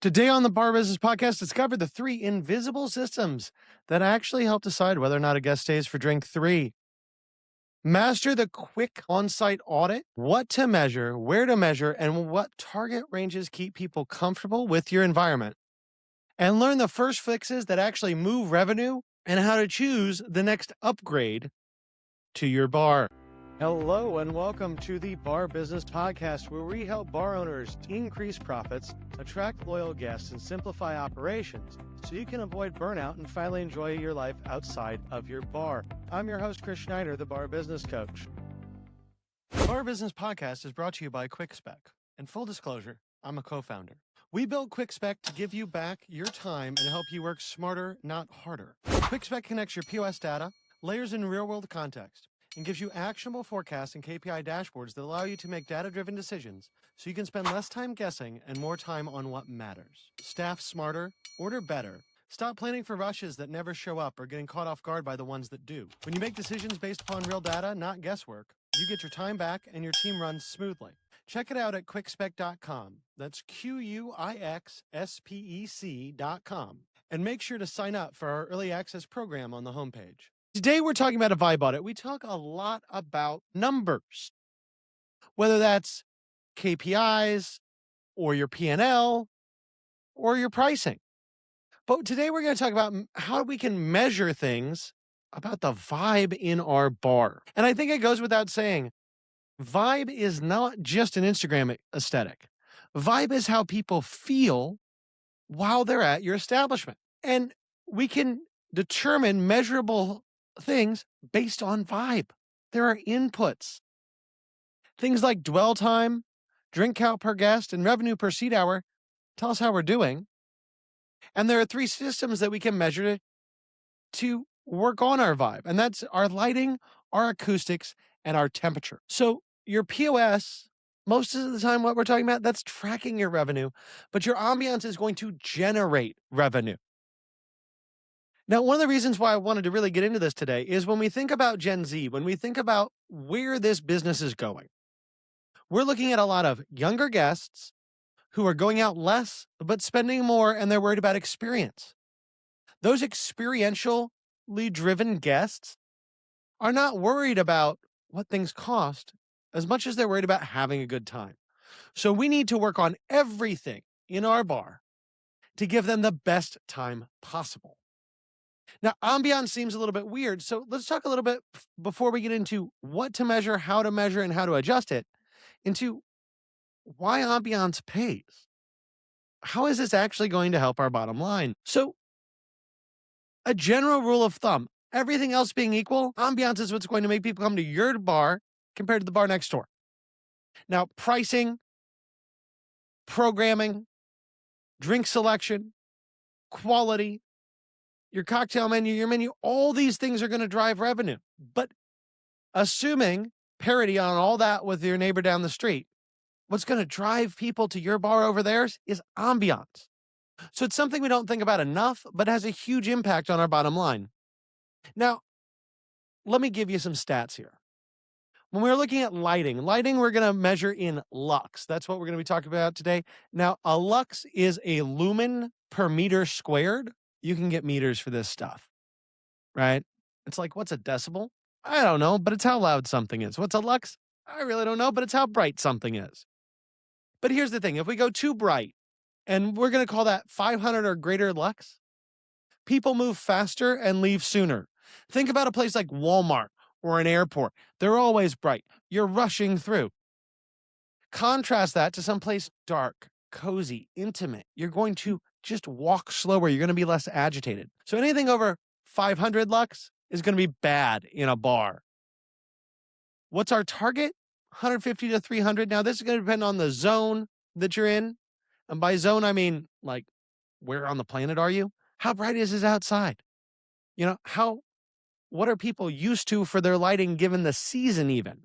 Today on the Bar Business Podcast, discover the 3 invisible systems that actually help decide whether or not a guest stays for drink 3. Master the quick on-site audit, what to measure, where to measure, and what target ranges keep people comfortable with your environment. And learn the first fixes that actually move revenue and how to choose the next upgrade to your bar. Hello and welcome to the Bar Business Podcast, where we help bar owners increase profits, attract loyal guests, and simplify operations so you can avoid burnout and finally enjoy your life outside of your bar. I'm your host, Chris Schneider, the Bar Business Coach. The Bar Business Podcast is brought to you by QuickSpec. And full disclosure, I'm a co-founder. We built QuickSpec to give you back your time and help you work smarter, not harder. QuickSpec connects your POS data, layers in real-world context, and gives you actionable forecasts and KPI dashboards that allow you to make data-driven decisions so you can spend less time guessing and more time on what matters. Staff smarter, order better. Stop planning for rushes that never show up or getting caught off guard by the ones that do. When you make decisions based upon real data, not guesswork, you get your time back and your team runs smoothly. Check it out at quickspec.com. That's QUIXSPEC.com. And make sure to sign up for our early access program on the homepage. Today, we're talking about a vibe audit. We talk a lot about numbers, whether that's KPIs or your P&L or your pricing. But today, we're going to talk about how we can measure things about the vibe in our bar. And I think it goes without saying, vibe is not just an Instagram aesthetic. Vibe is how people feel while they're at your establishment. And we can determine measurable things based on vibe. There are inputs. Things like dwell time, drink count per guest, and revenue per seat hour tell us how we're doing. And there are 3 systems that we can measure to work on our vibe. And that's our lighting, our acoustics, and our temperature. So your POS, most of the time what we're talking about, that's tracking your revenue, but your ambiance is going to generate revenue. Now, one of the reasons why I wanted to really get into this today is when we think about Gen Z, when we think about where this business is going, we're looking at a lot of younger guests who are going out less, but spending more, and they're worried about experience. Those experientially driven guests are not worried about what things cost as much as they're worried about having a good time. So we need to work on everything in our bar to give them the best time possible. Now, ambiance seems a little bit weird, so let's talk a little bit before we get into what to measure, and how to adjust it, into why ambiance pays. How is this actually going to help our bottom line? So, a general rule of thumb, everything else being equal, ambiance is what's going to make people come to your bar compared to the bar next door. Now, pricing, programming, drink selection, quality, your cocktail menu, your menu, all these things are going to drive revenue. But assuming parity on all that with your neighbor down the street, what's going to drive people to your bar over theirs is ambiance. So it's something we don't think about enough, but has a huge impact on our bottom line. Now, let me give you some stats here. When we're looking at lighting we're going to measure in lux. That's what we're going to be talking about today. Now, a lux is a lumen per meter squared. You can get meters for this stuff, right? It's like, what's a decibel? I don't know, but it's how loud something is. What's a lux? I really don't know, but it's how bright something is. But here's the thing. If we go too bright, and we're going to call that 500 or greater lux, people move faster and leave sooner. Think about a place like Walmart or an airport. They're always bright. You're rushing through. Contrast that to someplace dark, cozy, intimate. You're going to just walk slower. You're going to be less agitated. So anything over 500 lux is going to be bad in a bar. What's our target? 150 to 300. Now, this is going to depend on the zone that you're in. And by zone, I mean, like, where on the planet are you? How bright is it outside? You know, what are people used to for their lighting given the season even?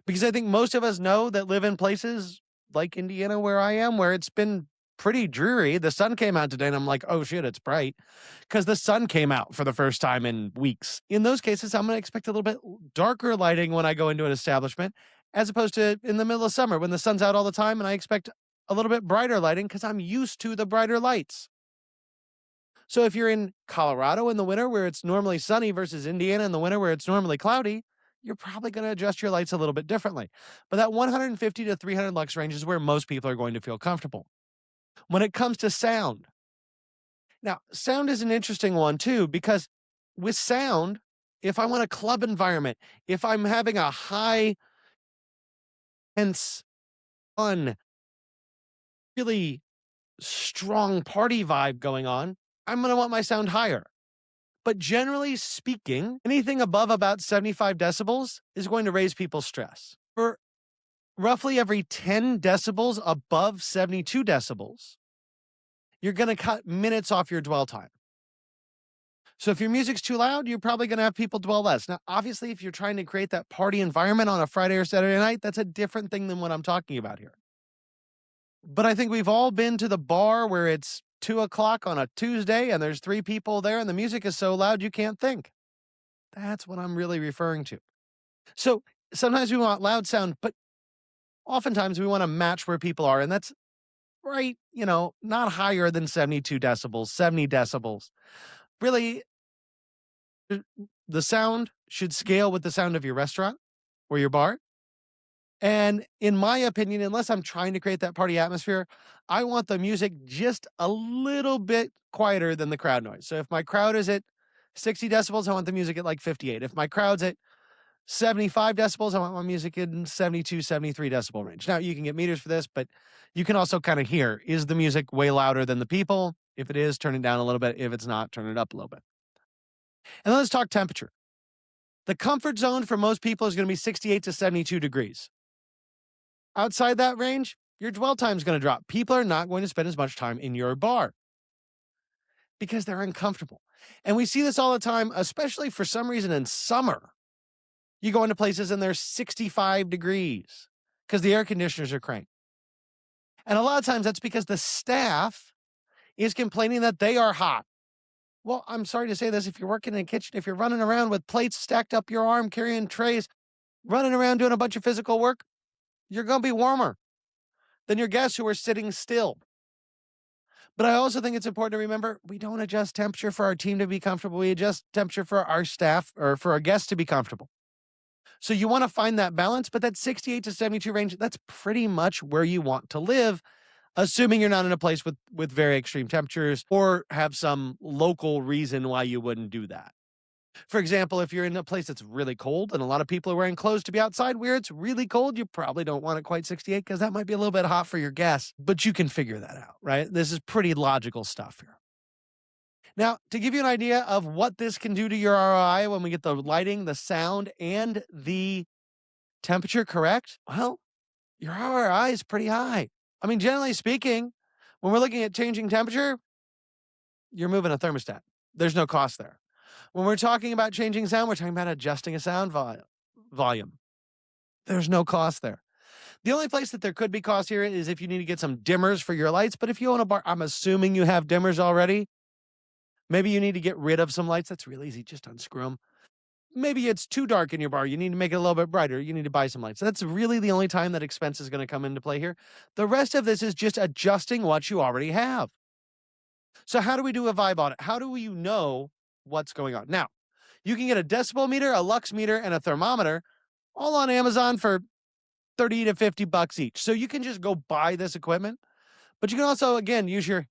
Because I think most of us know that live in places like Indiana, where I am, where it's been pretty dreary. The sun came out today and I'm like, oh shit, it's bright. Because the sun came out for the first time in weeks. In those cases, I'm going to expect a little bit darker lighting when I go into an establishment, as opposed to in the middle of summer when the sun's out all the time and I expect a little bit brighter lighting because I'm used to the brighter lights. So if you're in Colorado in the winter where it's normally sunny versus Indiana in the winter where it's normally cloudy, you're probably going to adjust your lights a little bit differently. But that 150 to 300 lux range is where most people are going to feel comfortable. When it comes to sound, now sound is an interesting one too, because with sound, if I want a club environment, if I'm having a high, intense, fun, really strong party vibe going on, I'm going to want my sound higher. But generally speaking, anything above about 75 decibels is going to raise people's stress. For roughly every 10 decibels above 72 decibels, you're going to cut minutes off your dwell time. So if your music's too loud, you're probably going to have people dwell less. Now, obviously, if you're trying to create that party environment on a Friday or Saturday night, that's a different thing than what I'm talking about here. But I think we've all been to the bar where it's 2 o'clock on a Tuesday and there's 3 people there and the music is so loud you can't think. That's what I'm really referring to. So sometimes we want loud sound, but oftentimes we want to match where people are. And that's right, not higher than 72 decibels, 70 decibels. Really, the sound should scale with the sound of your restaurant or your bar. And in my opinion, unless I'm trying to create that party atmosphere, I want the music just a little bit quieter than the crowd noise. So if my crowd is at 60 decibels, I want the music at like 58. If my crowd's at 75 decibels, I want my music in 72, 73 decibel range. Now, you can get meters for this, but you can also kind of hear, is the music way louder than the people? If it is, turn it down a little bit. If it's not, turn it up a little bit. And then let's talk temperature. The comfort zone for most people is going to be 68 to 72 degrees. Outside that range, your dwell time is going to drop. People are not going to spend as much time in your bar because they're uncomfortable. And we see this all the time, especially for some reason in summer. You go into places and there's 65 degrees because the air conditioners are cranked. And a lot of times that's because the staff is complaining that they are hot. Well, I'm sorry to say this. If you're working in a kitchen, if you're running around with plates stacked up your arm, carrying trays, running around doing a bunch of physical work, you're going to be warmer than your guests who are sitting still. But I also think it's important to remember we don't adjust temperature for our team to be comfortable. We adjust temperature for our staff or for our guests to be comfortable. So you want to find that balance, but that 68 to 72 range, that's pretty much where you want to live, assuming you're not in a place with very extreme temperatures or have some local reason why you wouldn't do that. For example, if you're in a place that's really cold and a lot of people are wearing clothes to be outside where it's really cold, you probably don't want it quite 68 because that might be a little bit hot for your guests, but you can figure that out, right? This is pretty logical stuff here. Now, to give you an idea of what this can do to your ROI when we get the lighting, the sound, and the temperature correct, well, your ROI is pretty high. I mean, generally speaking, when we're looking at changing temperature, you're moving a thermostat. There's no cost there. When we're talking about changing sound, we're talking about adjusting a sound volume. There's no cost there. The only place that there could be cost here is if you need to get some dimmers for your lights. But if you own a bar, I'm assuming you have dimmers already. Maybe you need to get rid of some lights. That's real easy. Just unscrew them. Maybe it's too dark in your bar. You need to make it a little bit brighter. You need to buy some lights. That's really the only time that expense is going to come into play here. The rest of this is just adjusting what you already have. So how do we do a vibe audit? How do you know what's going on? Now, you can get a decibel meter, a lux meter, and a thermometer all on Amazon for 30 to 50 bucks each. So you can just go buy this equipment, but you can also, again, use your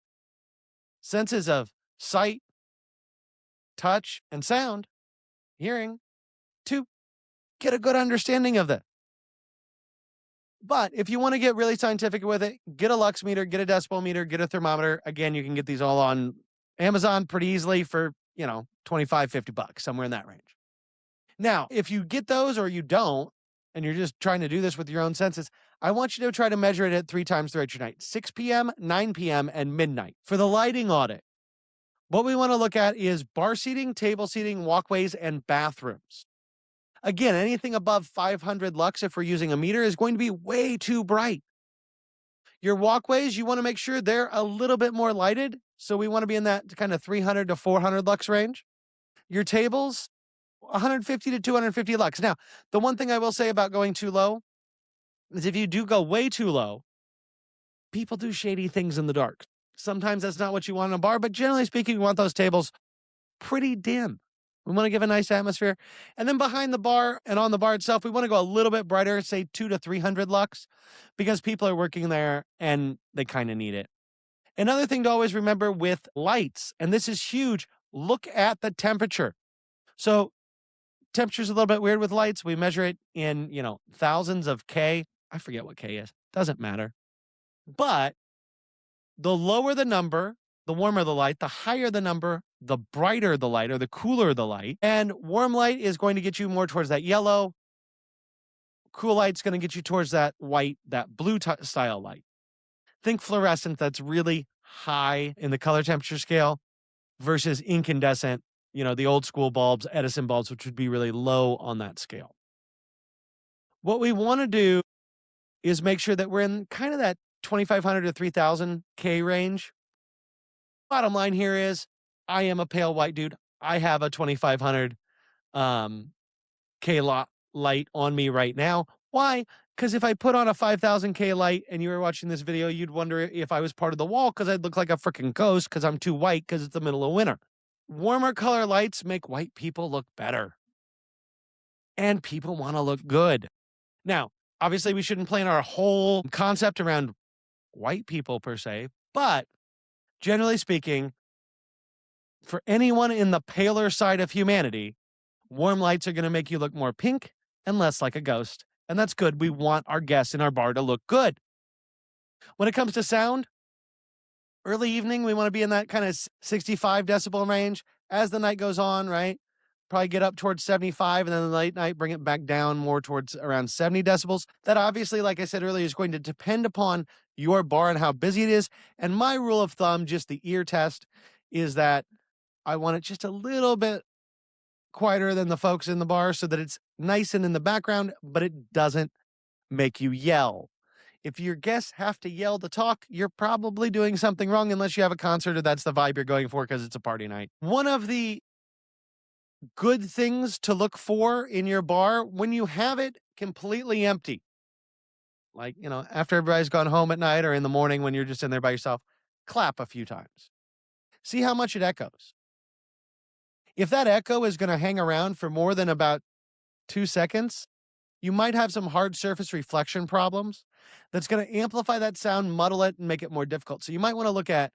senses of sight, touch, and sound, hearing, to get a good understanding of that. But if you want to get really scientific with it, get a lux meter, get a decibel meter, get a thermometer. Again, you can get these all on Amazon pretty easily for, 25, 50 bucks, somewhere in that range. Now, if you get those or you don't, and you're just trying to do this with your own senses, I want you to try to measure it at 3 times throughout your night, 6 p.m., 9 p.m., and midnight. For the lighting audit, what we want to look at is bar seating, table seating, walkways, and bathrooms. Again, anything above 500 lux, if we're using a meter, is going to be way too bright. Your walkways, you want to make sure they're a little bit more lighted. So we want to be in that kind of 300 to 400 lux range. Your tables, 150 to 250 lux. Now, the one thing I will say about going too low is if you do go way too low, people do shady things in the dark. Sometimes that's not what you want in a bar, but generally speaking, you want those tables pretty dim. We want to give a nice atmosphere. And then behind the bar and on the bar itself, we want to go a little bit brighter, say 200 to 300 lux, because people are working there and they kind of need it. Another thing to always remember with lights, and this is huge, look at the temperature. So temperature's a little bit weird with lights. We measure it in, thousands of K. I forget what K is. Doesn't matter. But the lower the number, the warmer the light, the higher the number, the brighter the light or the cooler the light. And warm light is going to get you more towards that yellow. Cool light's going to get you towards that white, that blue style light. Think fluorescent that's really high in the color temperature scale versus incandescent, the old school bulbs, Edison bulbs, which would be really low on that scale. What we want to do is make sure that we're in kind of that 2,500 to 3,000 K range. Bottom line here is I am a pale white dude. I have a 2,500 K light on me right now. Why? Because if I put on a 5,000 K light and you were watching this video, you'd wonder if I was part of the wall because I'd look like a freaking ghost because I'm too white because it's the middle of winter. Warmer color lights make white people look better. And people want to look good. Now, obviously, we shouldn't plan our whole concept around white people per se, but generally speaking, for anyone in the paler side of humanity, warm lights are going to make you look more pink and less like a ghost. And that's good. We want our guests in our bar to look good. When it comes to sound, early evening, we want to be in that kind of 65 decibel range. As the night goes on, right? Probably get up towards 75, and then the late night, bring it back down more towards around 70 decibels. That obviously, like I said earlier, is going to depend upon your bar and how busy it is. And my rule of thumb, just the ear test, is that I want it just a little bit quieter than the folks in the bar so that it's nice and in the background, but it doesn't make you yell. If your guests have to yell to talk, you're probably doing something wrong unless you have a concert or that's the vibe you're going for because it's a party night. One of the good things to look for in your bar when you have it completely empty, like, after everybody's gone home at night or in the morning when you're just in there by yourself, clap a few times. See how much it echoes. If that echo is going to hang around for more than about 2 seconds, you might have some hard surface reflection problems that's going to amplify that sound, muddle it, and make it more difficult. So you might want to look at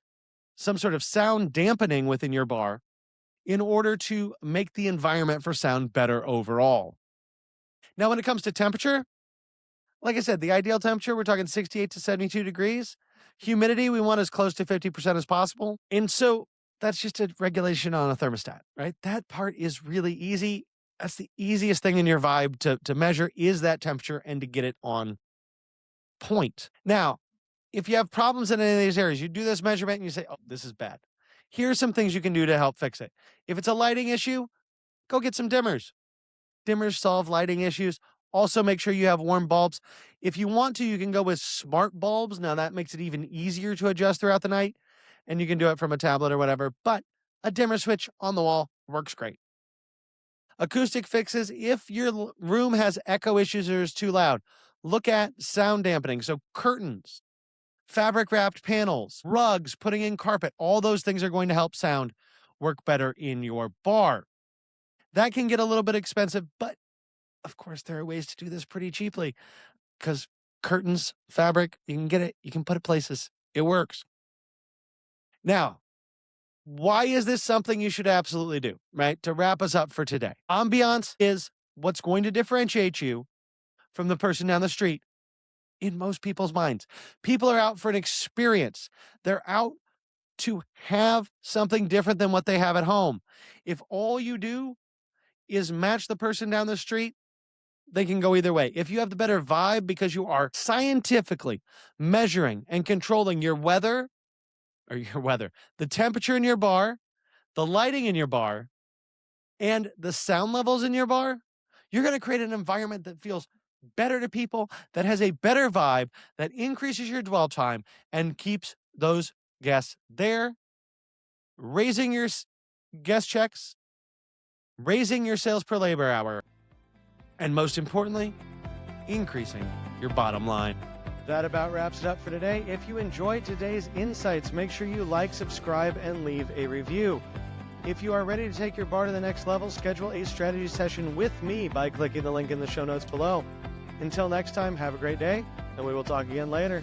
some sort of sound dampening within your bar in order to make the environment for sound better overall. Now, when it comes to temperature, like I said, the ideal temperature, we're talking 68 to 72 degrees. Humidity, we want as close to 50% as possible. And so that's just a regulation on a thermostat, right? That part is really easy. That's the easiest thing in your vibe to measure is that temperature and to get it on point. Now, if you have problems in any of these areas, you do this measurement and you say, oh, this is bad. Here's some things you can do to help fix it. If it's a lighting issue, go get some dimmers. Dimmers solve lighting issues. Also, make sure you have warm bulbs. If you want to, you can go with smart bulbs. Now, that makes it even easier to adjust throughout the night, and you can do it from a tablet or whatever, but a dimmer switch on the wall works great. Acoustic fixes, if your room has echo issues or is too loud, look at sound dampening. So curtains, fabric wrapped panels, rugs, putting in carpet, all those things are going to help sound work better in your bar. That can get a little bit expensive, but of course there are ways to do this pretty cheaply because curtains, fabric, you can get it, you can put it places. It works. Now, why is this something you should absolutely do, right? To wrap us up for today. Ambiance is what's going to differentiate you from the person down the street in most people's minds. People are out for an experience. They're out to have something different than what they have at home. If all you do is match the person down the street, they can go either way. If you have the better vibe because you are scientifically measuring and controlling the temperature in your bar, the lighting in your bar, and the sound levels in your bar, you're going to create an environment that feels better to people, that has a better vibe, that increases your dwell time and keeps those guests there, raising your guest checks, raising your sales per labor hour, and most importantly, increasing your bottom line. That about wraps it up for today. If you enjoyed today's insights, make sure you like, subscribe, and leave a review. If you are ready to take your bar to the next level, schedule a strategy session with me by clicking the link in the show notes below. Until next time, have a great day, and we will talk again later.